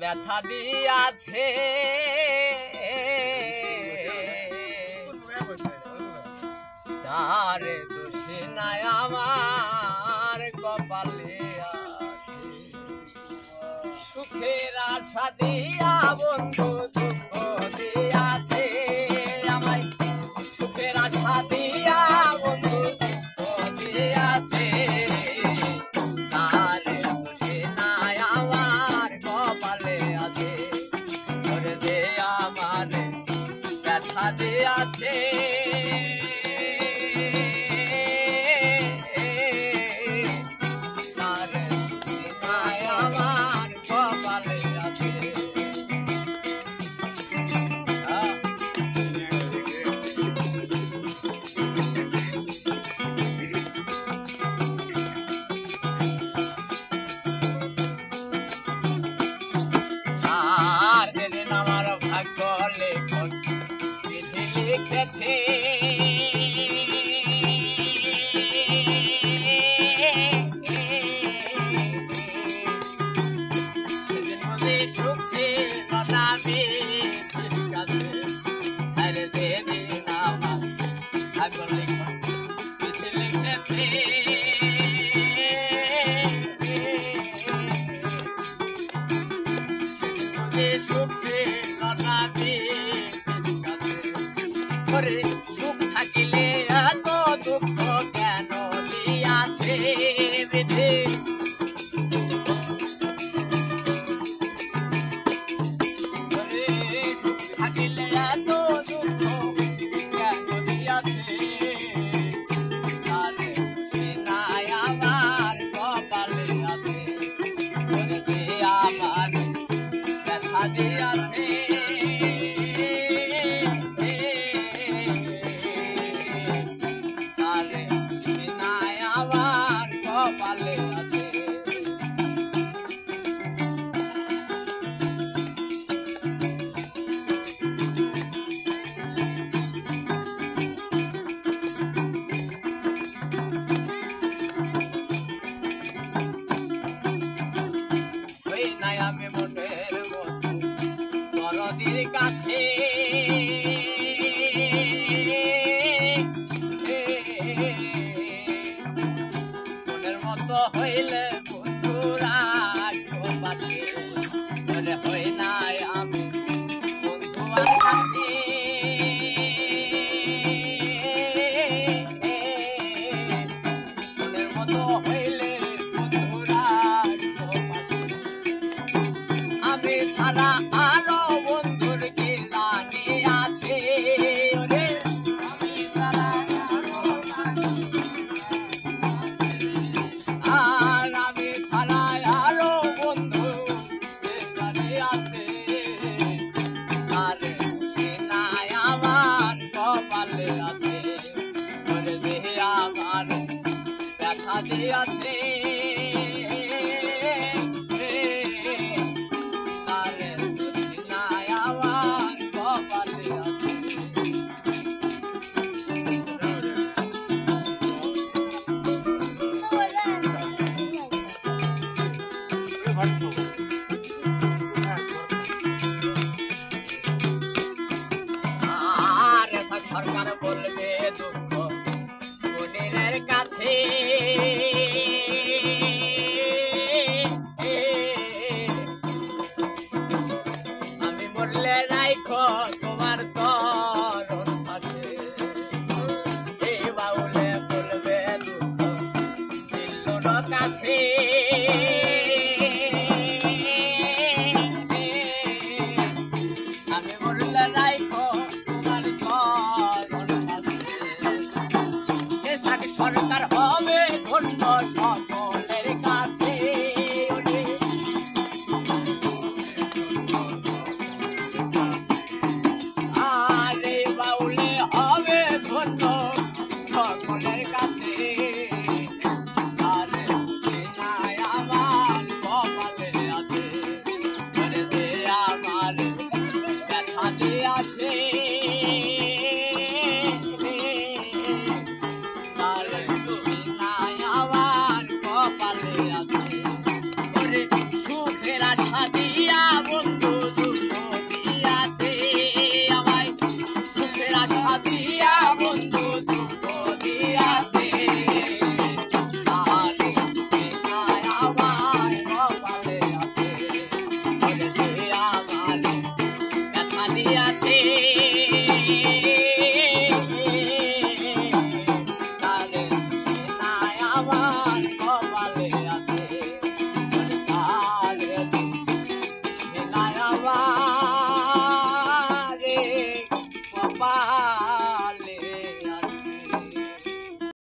ব্যথা দিয়াছে তার দোষে নাই আমার কপালে আছে সুখের আশা দিয়া বন্ধু দুঃখ দিয়াছে আমায় সুখের আশা দিয়া বন্ধু দুঃখ দিয়াছে তার দোষে নাই আমার কপালে আছে করে দে আমার ব্যথা দিয়াছে লিখেছে সেদিন মনে সুখ ছিল না আরে দেদিন আমার ভাগ্য লিখেছে লিখেছে সেদিন মনে সুখ ছিল না করে সুখ থাকিলে এত দুঃখ কেন দিয়াছে বিধি করে সুখ থাকিলে এত দুঃখ কেন দিয়াছে আরে নাই আমার কপালে আছে করে দে আমার ব্যথা দিয়াছে কপালে আছে ওই নাই আমি মনের বন্ধু দরদির কাছে হইলে বন্ধুরা পাশে মনে হয় নাই আমি বন্ধু আছি মনের মতো হইলে বন্ধুরা আমি সারা আলো বন্ধুর গিলানি আছে আমি সারা ব্যথা দিয়াছে তারে নাই আমার কপালে আছে